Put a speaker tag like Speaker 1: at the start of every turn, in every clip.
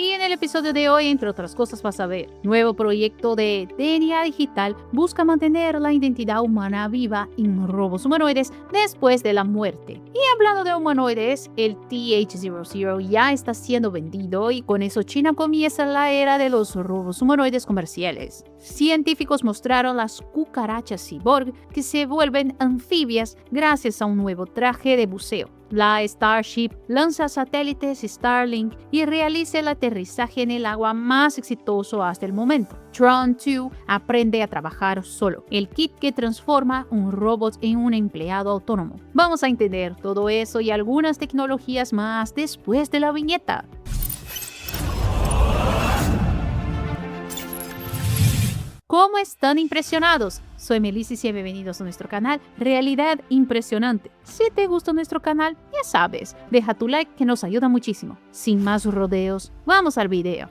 Speaker 1: Y en el episodio de hoy, entre otras cosas, vas a ver: nuevo proyecto de DNA digital busca mantener la identidad humana viva en robos humanoides después de la muerte. Y hablando de humanoides, el TH-00 ya está siendo vendido y con eso China comienza la era de los robos humanoides comerciales. Científicos mostraron las cucarachas cyborg que se vuelven anfibias gracias a un nuevo traje de buceo. La Starship lanza satélites Starlink y realiza el aterrizaje en el agua más exitoso hasta el momento. Tron 2 aprende a trabajar solo, el kit que transforma un robot en un empleado autónomo. Vamos a entender todo eso y algunas tecnologías más después de la viñeta. ¿Cómo están impresionados? Soy Melissa y bienvenidos a nuestro canal Realidad Impresionante. Si te gusta nuestro canal, ya sabes, deja tu like que nos ayuda muchísimo. Sin más rodeos, vamos al video.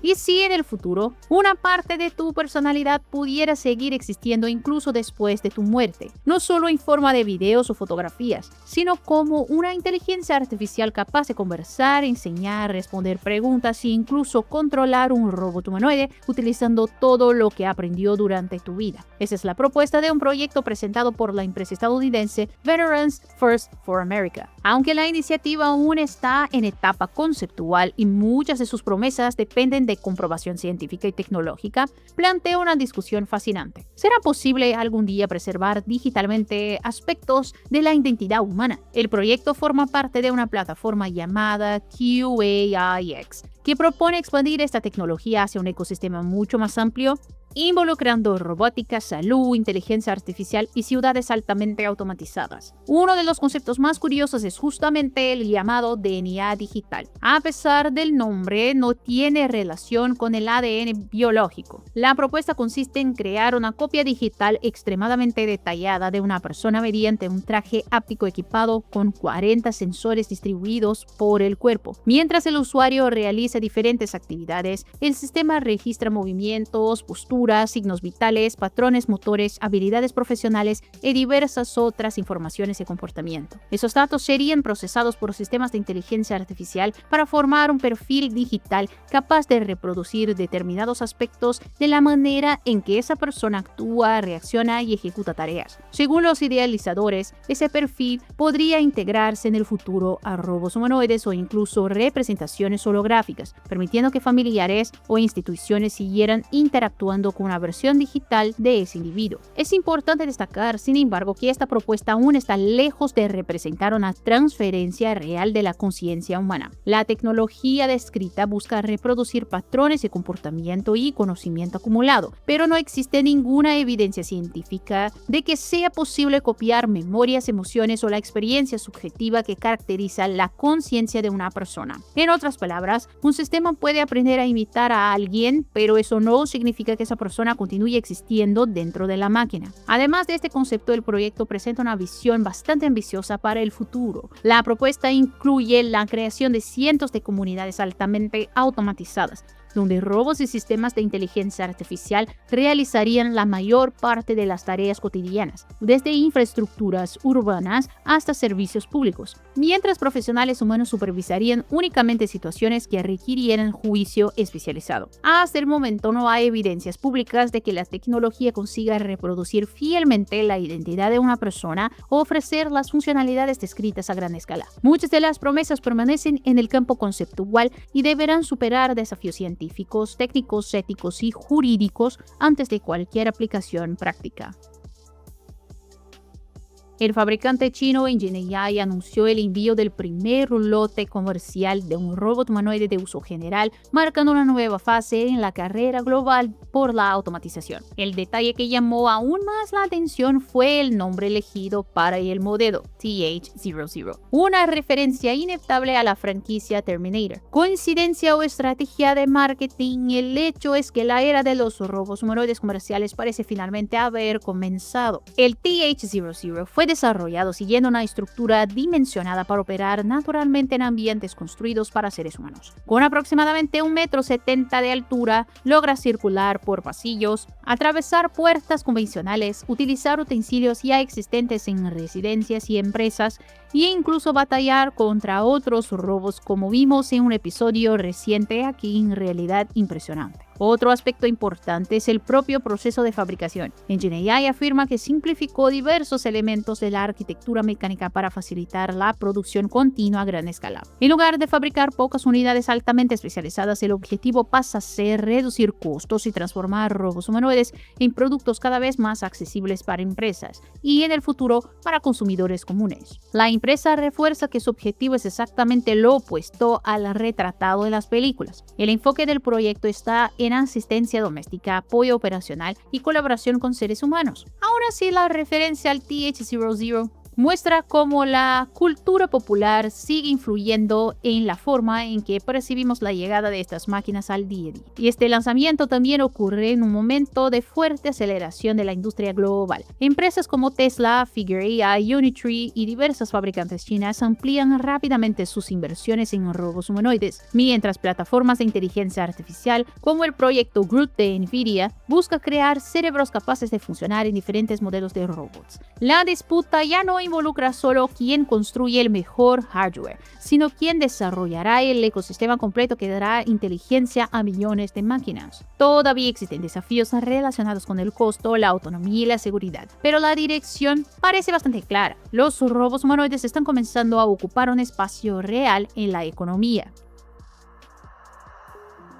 Speaker 1: Y si en el futuro una parte de tu personalidad pudiera seguir existiendo incluso después de tu muerte, no solo en forma de videos o fotografías, sino como una inteligencia artificial capaz de conversar, enseñar, responder preguntas e incluso controlar un robot humanoide utilizando todo lo que aprendió durante tu vida. Esa es la propuesta de un proyecto presentado por la empresa estadounidense Veterans First for America. Aunque la iniciativa aún está en etapa conceptual y muchas de sus promesas dependen de comprobación científica y tecnológica, plantea una discusión fascinante. ¿Será posible algún día preservar digitalmente aspectos de la identidad humana? El proyecto forma parte de una plataforma llamada QAIX, que propone expandir esta tecnología hacia un ecosistema mucho más amplio, involucrando robótica, salud, inteligencia artificial y ciudades altamente automatizadas. Uno de los conceptos más curiosos es justamente el llamado DNA digital. A pesar del nombre, no tiene relación con el ADN biológico. La propuesta consiste en crear una copia digital extremadamente detallada de una persona mediante un traje áptico equipado con 40 sensores distribuidos por el cuerpo. Mientras el usuario realiza diferentes actividades, el sistema registra movimientos, posturas, signos vitales, patrones motores, habilidades profesionales y diversas otras informaciones de comportamiento. Esos datos serían procesados por sistemas de inteligencia artificial para formar un perfil digital capaz de reproducir determinados aspectos de la manera en que esa persona actúa, reacciona y ejecuta tareas. Según los idealizadores, ese perfil podría integrarse en el futuro a robots humanoides o incluso representaciones holográficas, permitiendo que familiares o instituciones siguieran interactuando con una versión digital de ese individuo. Es importante destacar, sin embargo, que esta propuesta aún está lejos de representar una transferencia real de la conciencia humana. La tecnología descrita busca reproducir patrones de comportamiento y conocimiento acumulado, pero no existe ninguna evidencia científica de que sea posible copiar memorias, emociones o la experiencia subjetiva que caracteriza la conciencia de una persona. En otras palabras, un sistema puede aprender a imitar a alguien, pero eso no significa que esa persona continúe existiendo dentro de la máquina. Además de este concepto, el proyecto presenta una visión bastante ambiciosa para el futuro. La propuesta incluye la creación de cientos de comunidades altamente automatizadas, donde robots y sistemas de inteligencia artificial realizarían la mayor parte de las tareas cotidianas, desde infraestructuras urbanas hasta servicios públicos, mientras profesionales humanos supervisarían únicamente situaciones que requirieran juicio especializado. Hasta el momento no hay evidencias públicas de que la tecnología consiga reproducir fielmente la identidad de una persona o ofrecer las funcionalidades descritas a gran escala. Muchas de las promesas permanecen en el campo conceptual y deberán superar desafíos científicos, técnicos, éticos y jurídicos antes de cualquier aplicación práctica. El fabricante chino EngineAI anunció el envío del primer lote comercial de un robot humanoide de uso general, marcando una nueva fase en la carrera global por la automatización. El detalle que llamó aún más la atención fue el nombre elegido para el modelo, TH-00, una referencia inevitable a la franquicia Terminator. ¿Coincidencia o estrategia de marketing? El hecho es que la era de los robots humanoides comerciales parece finalmente haber comenzado. El TH-00 fue desarrollado siguiendo una estructura dimensionada para operar naturalmente en ambientes construidos para seres humanos. Con aproximadamente 1,70 m de altura, logra circular por pasillos, atravesar puertas convencionales, utilizar utensilios ya existentes en residencias y empresas, e incluso batallar contra otros robots como vimos en un episodio reciente aquí en realidad impresionante. Otro aspecto importante es el propio proceso de fabricación. Engine AI afirma que simplificó diversos elementos de la arquitectura mecánica para facilitar la producción continua a gran escala. En lugar de fabricar pocas unidades altamente especializadas, el objetivo pasa a ser reducir costos y transformar robots humanoides en productos cada vez más accesibles para empresas y en el futuro para consumidores comunes. La empresa refuerza que su objetivo es exactamente lo opuesto al retratado en las películas. El enfoque del proyecto está en asistencia doméstica, apoyo operacional y colaboración con seres humanos. Ahora sí, la referencia al TH00 muestra cómo la cultura popular sigue influyendo en la forma en que percibimos la llegada de estas máquinas al día a día. Y este lanzamiento también ocurre en un momento de fuerte aceleración de la industria global. Empresas como Tesla, Figure AI, Unitree y diversas fabricantes chinas amplían rápidamente sus inversiones en robots humanoides, mientras plataformas de inteligencia artificial como el proyecto Groot de Nvidia busca crear cerebros capaces de funcionar en diferentes modelos de robots. La disputa ya no involucra solo quién construye el mejor hardware, sino quién desarrollará el ecosistema completo que dará inteligencia a millones de máquinas. Todavía existen desafíos relacionados con el costo, la autonomía y la seguridad, pero la dirección parece bastante clara. Los robots humanoides están comenzando a ocupar un espacio real en la economía.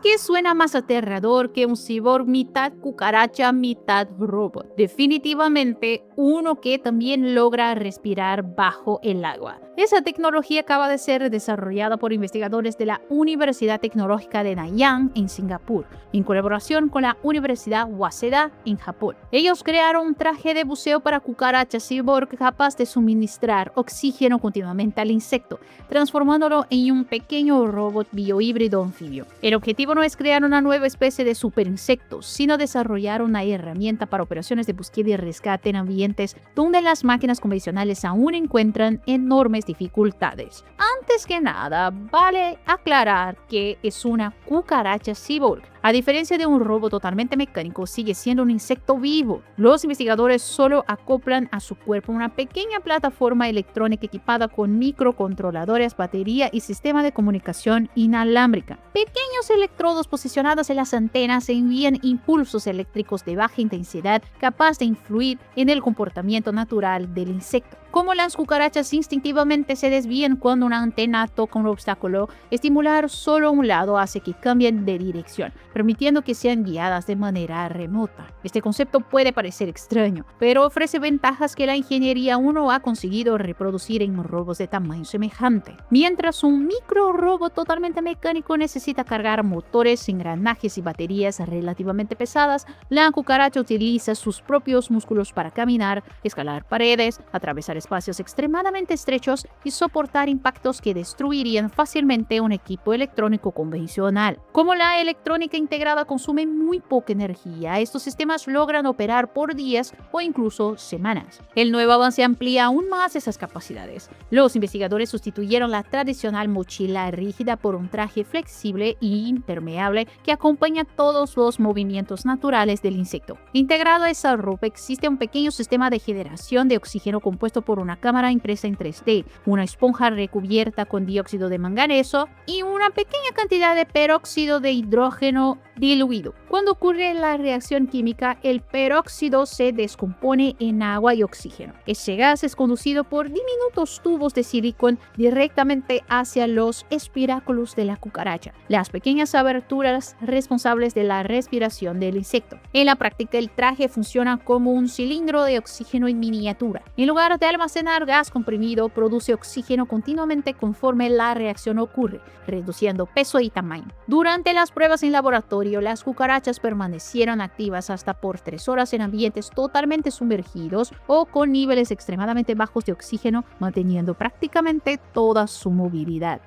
Speaker 1: ¿Qué suena más aterrador que un cyborg mitad cucaracha, mitad robot? Definitivamente uno que también logra respirar bajo el agua. Esa tecnología acaba de ser desarrollada por investigadores de la Universidad Tecnológica de Nanyang en Singapur, en colaboración con la Universidad Waseda en Japón. Ellos crearon un traje de buceo para cucaracha cyborg capaz de suministrar oxígeno continuamente al insecto, transformándolo en un pequeño robot biohíbrido anfibio. El objetivo no es crear una nueva especie de superinsectos, sino desarrollar una herramienta para operaciones de búsqueda y rescate en ambientes donde las máquinas convencionales aún encuentran enormes dificultades. Antes que nada, vale aclarar que es una cucaracha cyborg. A diferencia de un robot totalmente mecánico, sigue siendo un insecto vivo. Los investigadores solo acoplan a su cuerpo una pequeña plataforma electrónica equipada con microcontroladores, batería y sistema de comunicación inalámbrica. Pequeños electrodos posicionados en las antenas envían impulsos eléctricos de baja intensidad capaz de influir en el comportamiento natural del insecto. Como las cucarachas instintivamente se desvían cuando una antena toca un obstáculo, estimular solo un lado hace que cambien de dirección, permitiendo que sean guiadas de manera remota. Este concepto puede parecer extraño, pero ofrece ventajas que la ingeniería aún no ha conseguido reproducir en robots de tamaño semejante. Mientras un micro robot totalmente mecánico necesita cargar motores, engranajes y baterías relativamente pesadas, la cucaracha utiliza sus propios músculos para caminar, escalar paredes, atravesar espacios extremadamente estrechos y soportar impactos que destruirían fácilmente un equipo electrónico convencional. Como la electrónica integrada consume muy poca energía, estos sistemas logran operar por días o incluso semanas. El nuevo avance amplía aún más esas capacidades. Los investigadores sustituyeron la tradicional mochila rígida por un traje flexible e impermeable que acompaña todos los movimientos naturales del insecto. Integrado a esa ropa existe un pequeño sistema de generación de oxígeno compuesto por una cámara impresa en 3D, una esponja recubierta con dióxido de manganeso y una pequeña cantidad de peróxido de hidrógeno diluido. Cuando ocurre la reacción química, el peróxido se descompone en agua y oxígeno. Ese gas es conducido por diminutos tubos de silicón directamente hacia los espiráculos de la cucaracha, las pequeñas aberturas responsables de la respiración del insecto. En la práctica, el traje funciona como un cilindro de oxígeno en miniatura. En lugar de almacenar gas comprimido, produce oxígeno continuamente conforme la reacción ocurre, reduciendo peso y tamaño. Durante las pruebas en laboratorio, las cucarachas permanecieron activas hasta por 3 horas en ambientes totalmente sumergidos o con niveles extremadamente bajos de oxígeno, manteniendo prácticamente toda su movilidad.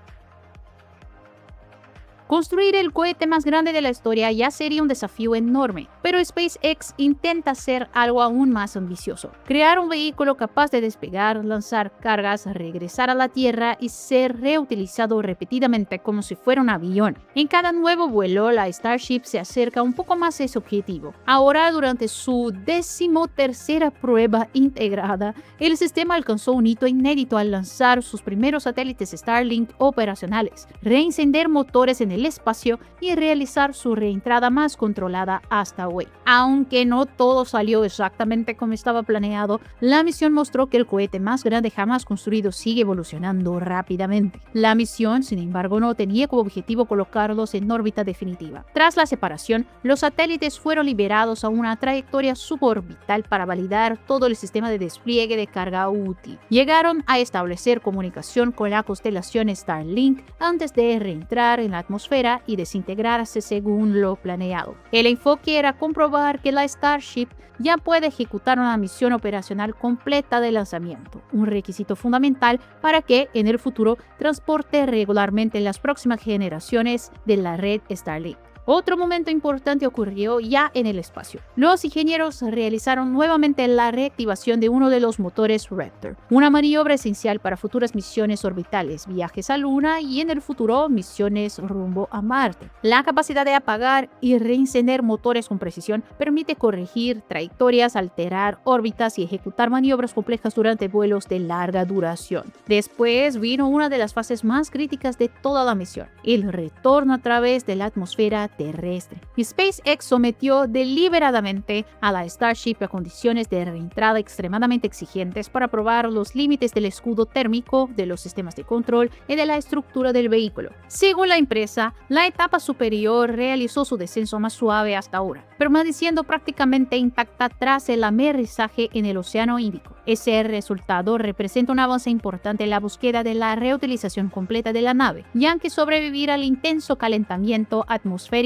Speaker 1: Construir el cohete más grande de la historia ya sería un desafío enorme, Pero SpaceX intenta hacer algo aún más ambicioso: crear un vehículo capaz de despegar, lanzar cargas, regresar a la Tierra y ser reutilizado repetidamente como si fuera un avión. En cada nuevo vuelo, la Starship se acerca un poco más a ese objetivo. Ahora, durante su 13ª prueba integrada, el sistema alcanzó un hito inédito al lanzar sus primeros satélites Starlink operacionales, reencender motores en el espacio y realizar su reentrada más controlada hasta hoy. Aunque no todo salió exactamente como estaba planeado, la misión mostró que el cohete más grande jamás construido sigue evolucionando rápidamente. La misión, sin embargo, no tenía como objetivo colocarlos en órbita definitiva. Tras la separación, los satélites fueron liberados a una trayectoria suborbital para validar todo el sistema de despliegue de carga útil. Llegaron a establecer comunicación con la constelación Starlink antes de reentrar en la atmósfera y desintegrarse según lo planeado. El enfoque era comprobar que la Starship ya puede ejecutar una misión operacional completa de lanzamiento, un requisito fundamental para que en el futuro transporte regularmente las próximas generaciones de la red Starlink. Otro momento importante ocurrió ya en el espacio. Los ingenieros realizaron nuevamente la reactivación de uno de los motores Raptor, una maniobra esencial para futuras misiones orbitales, viajes a Luna y en el futuro misiones rumbo a Marte. La capacidad de apagar y reencender motores con precisión permite corregir trayectorias, alterar órbitas y ejecutar maniobras complejas durante vuelos de larga duración. Después vino una de las fases más críticas de toda la misión: el retorno a través de la atmósfera terrestre. SpaceX sometió deliberadamente a la Starship a condiciones de reentrada extremadamente exigentes para probar los límites del escudo térmico, de los sistemas de control y de la estructura del vehículo. Según la empresa, la etapa superior realizó su descenso más suave hasta ahora, permaneciendo prácticamente intacta tras el aterrizaje en el Océano Índico. Ese resultado representa un avance importante en la búsqueda de la reutilización completa de la nave, ya que sobrevivir al intenso calentamiento atmosférico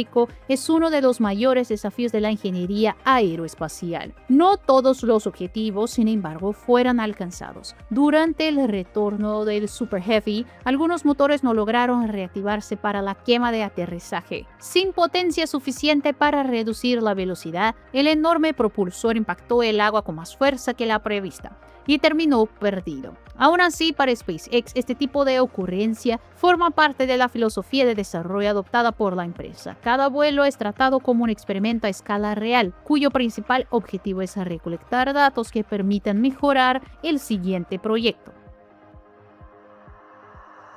Speaker 1: es uno de los mayores desafíos de la ingeniería aeroespacial. No todos los objetivos, sin embargo, fueron alcanzados. Durante el retorno del Super Heavy, algunos motores no lograron reactivarse para la quema de aterrizaje. Sin potencia suficiente para reducir la velocidad, el enorme propulsor impactó el agua con más fuerza que la prevista y terminó perdido. Aún así, para SpaceX, este tipo de ocurrencia forma parte de la filosofía de desarrollo adoptada por la empresa. Cada vuelo es tratado como un experimento a escala real, cuyo principal objetivo es recolectar datos que permitan mejorar el siguiente proyecto.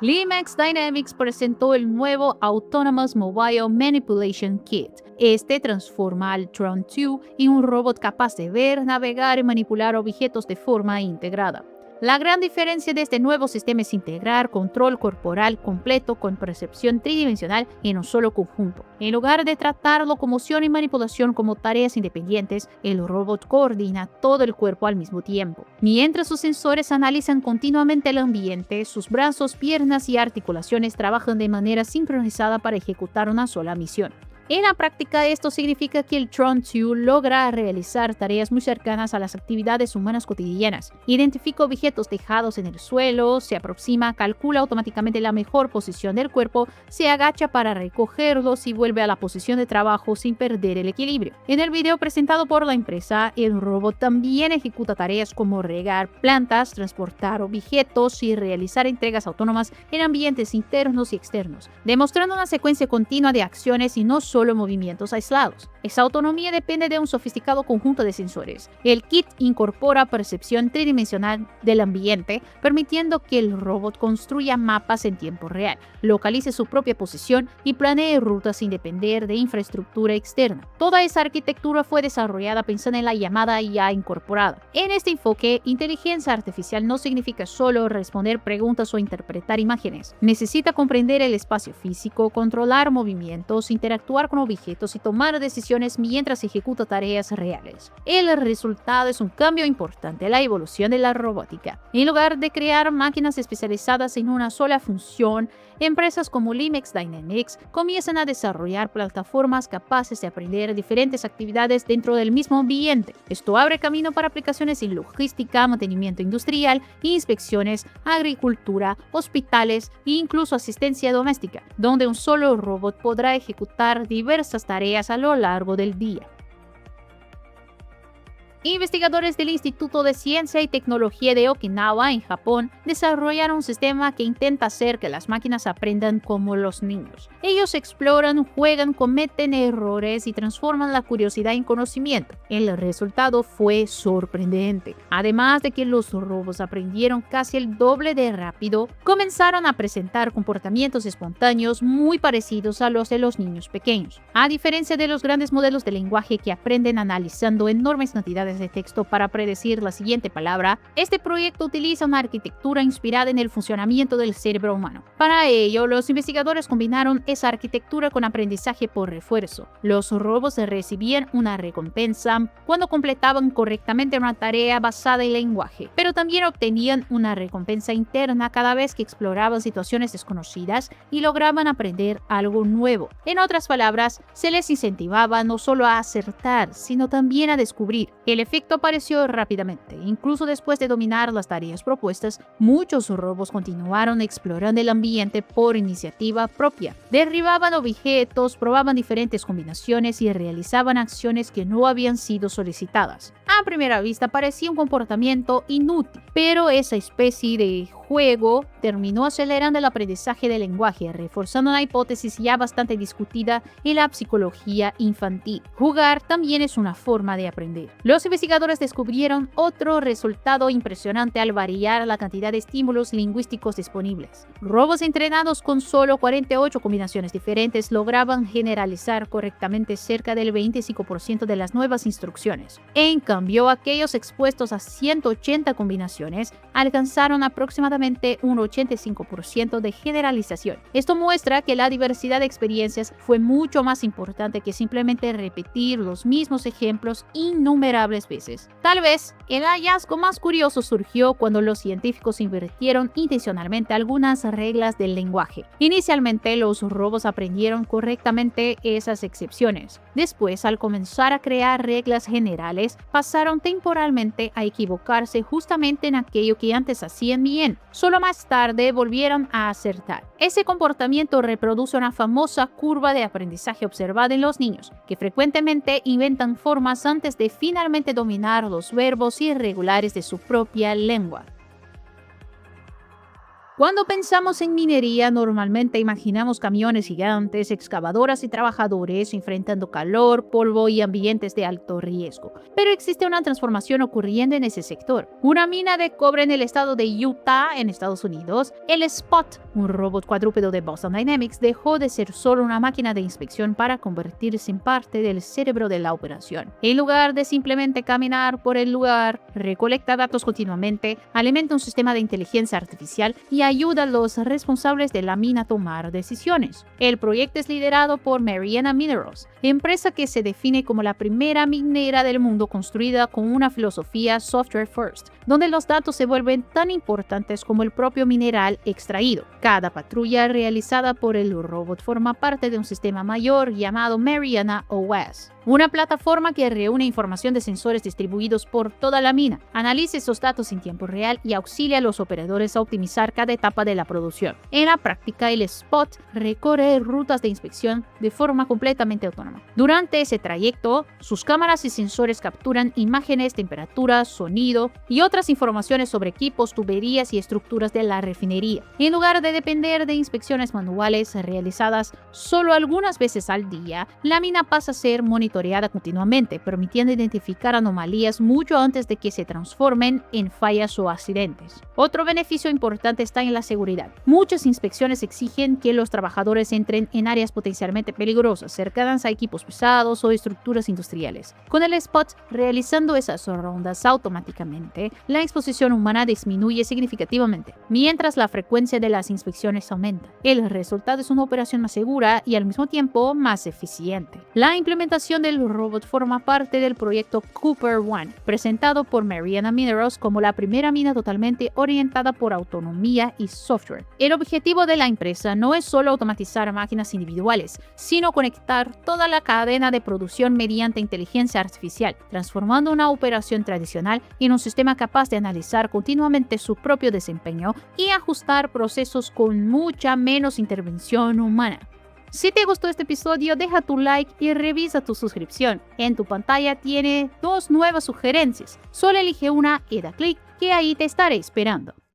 Speaker 1: LIMEX Dynamics presentó el nuevo Autonomous Mobile Manipulation Kit. Este transforma al Tron 2 en un robot capaz de ver, navegar y manipular objetos de forma integrada. La gran diferencia de este nuevo sistema es integrar control corporal completo con percepción tridimensional en un solo conjunto. En lugar de tratar locomoción y manipulación como tareas independientes, el robot coordina todo el cuerpo al mismo tiempo. Mientras sus sensores analizan continuamente el ambiente, sus brazos, piernas y articulaciones trabajan de manera sincronizada para ejecutar una sola misión. En la práctica, esto significa que el Tron 2 logra realizar tareas muy cercanas a las actividades humanas cotidianas. Identifica objetos dejados en el suelo, se aproxima, calcula automáticamente la mejor posición del cuerpo, se agacha para recogerlos y vuelve a la posición de trabajo sin perder el equilibrio. En el video presentado por la empresa, el robot también ejecuta tareas como regar plantas, transportar objetos y realizar entregas autónomas en ambientes internos y externos, demostrando una secuencia continua de acciones y no solo movimientos aislados. Esa autonomía depende de un sofisticado conjunto de sensores. El kit incorpora percepción tridimensional del ambiente, permitiendo que el robot construya mapas en tiempo real, localice su propia posición y planee rutas sin depender de infraestructura externa. Toda esa arquitectura fue desarrollada pensando en la llamada IA incorporada. En este enfoque, inteligencia artificial no significa solo responder preguntas o interpretar imágenes. Necesita comprender el espacio físico, controlar movimientos, interactuar con objetos y tomar decisiones mientras ejecuta tareas reales. El resultado es un cambio importante en la evolución de la robótica. En lugar de crear máquinas especializadas en una sola función, empresas como LIMEX Dynamics comienzan a desarrollar plataformas capaces de aprender diferentes actividades dentro del mismo ambiente. Esto abre camino para aplicaciones en logística, mantenimiento industrial, inspecciones, agricultura, hospitales e incluso asistencia doméstica, donde un solo robot podrá ejecutar diversas tareas a lo largo del día. Investigadores del Instituto de Ciencia y Tecnología de Okinawa, en Japón, desarrollaron un sistema que intenta hacer que las máquinas aprendan como los niños. Ellos exploran, juegan, cometen errores y transforman la curiosidad en conocimiento. El resultado fue sorprendente. Además de que los robots aprendieron casi el doble de rápido, comenzaron a presentar comportamientos espontáneos muy parecidos a los de los niños pequeños. A diferencia de los grandes modelos de lenguaje que aprenden analizando enormes cantidades de texto para predecir la siguiente palabra, este proyecto utiliza una arquitectura inspirada en el funcionamiento del cerebro humano. Para ello, los investigadores combinaron esa arquitectura con aprendizaje por refuerzo. Los robots recibían una recompensa cuando completaban correctamente una tarea basada en lenguaje, pero también obtenían una recompensa interna cada vez que exploraban situaciones desconocidas y lograban aprender algo nuevo. En otras palabras, se les incentivaba no solo a acertar, sino también a descubrir. El efecto apareció rápidamente. Incluso después de dominar las tareas propuestas, muchos robots continuaron explorando el ambiente por iniciativa propia. Derribaban objetos, probaban diferentes combinaciones y realizaban acciones que no habían sido solicitadas. A primera vista parecía un comportamiento inútil, pero esa especie de juego terminó acelerando el aprendizaje del lenguaje, reforzando una hipótesis ya bastante discutida en la psicología infantil. Jugar también es una forma de aprender. Los investigadores descubrieron otro resultado impresionante al variar la cantidad de estímulos lingüísticos disponibles. Robots entrenados con solo 48 combinaciones diferentes lograban generalizar correctamente cerca del 25% de las nuevas instrucciones. En cambio, aquellos expuestos a 180 combinaciones alcanzaron aproximadamente un 85% de generalización. Esto muestra que la diversidad de experiencias fue mucho más importante que simplemente repetir los mismos ejemplos innumerables veces. Tal vez el hallazgo más curioso surgió cuando los científicos invirtieron intencionalmente algunas reglas del lenguaje. Inicialmente, los robots aprendieron correctamente esas excepciones. Después, al comenzar a crear reglas generales, pasaron temporalmente a equivocarse justamente en aquello que antes hacían bien. Solo más tarde volvieron a acertar. Ese comportamiento reproduce una famosa curva de aprendizaje observada en los niños, que frecuentemente inventan formas antes de finalmente dominar los verbos irregulares de su propia lengua. Cuando pensamos en minería, normalmente imaginamos camiones gigantes, excavadoras y trabajadores enfrentando calor, polvo y ambientes de alto riesgo. Pero existe una transformación ocurriendo en ese sector. Una mina de cobre en el estado de Utah, en Estados Unidos, el Spot, un robot cuadrúpedo de Boston Dynamics, dejó de ser solo una máquina de inspección para convertirse en parte del cerebro de la operación. En lugar de simplemente caminar por el lugar, recolecta datos continuamente, alimenta un sistema de inteligencia artificial y ayuda a los responsables de la mina a tomar decisiones. El proyecto es liderado por Mariana Minerals, empresa que se define como la primera minera del mundo construida con una filosofía software first, donde los datos se vuelven tan importantes como el propio mineral extraído. Cada patrulla realizada por el robot forma parte de un sistema mayor llamado Mariana OS, una plataforma que reúne información de sensores distribuidos por toda la mina, analiza esos datos en tiempo real y auxilia a los operadores a optimizar cada etapa de la producción. En la práctica, el Spot recorre rutas de inspección de forma completamente autónoma. Durante ese trayecto, sus cámaras y sensores capturan imágenes, temperatura, sonido y otras informaciones sobre equipos, tuberías y estructuras de la refinería. En lugar de depender de inspecciones manuales realizadas solo algunas veces al día, la mina pasa a ser monitoreada continuamente, permitiendo identificar anomalías mucho antes de que se transformen en fallas o accidentes. Otro beneficio importante está en la seguridad. Muchas inspecciones exigen que los trabajadores entren en áreas potencialmente peligrosas, cercanas a equipos pesados o estructuras industriales. Con el Spot realizando esas rondas automáticamente, la exposición humana disminuye significativamente, mientras la frecuencia de las inspecciones aumenta. El resultado es una operación más segura y al mismo tiempo más eficiente. La implementación del robot forma parte del proyecto Cooper One, presentado por Mariana Minerals como la primera mina totalmente orientada por autonomía y software. El objetivo de la empresa no es solo automatizar máquinas individuales, sino conectar toda la cadena de producción mediante inteligencia artificial, transformando una operación tradicional en un sistema capaz de analizar continuamente su propio desempeño y ajustar procesos con mucha menos intervención humana. Si te gustó este episodio, deja tu like y revisa tu suscripción. En tu pantalla tiene 2 nuevas sugerencias. Solo elige una y da clic, que ahí te estaré esperando.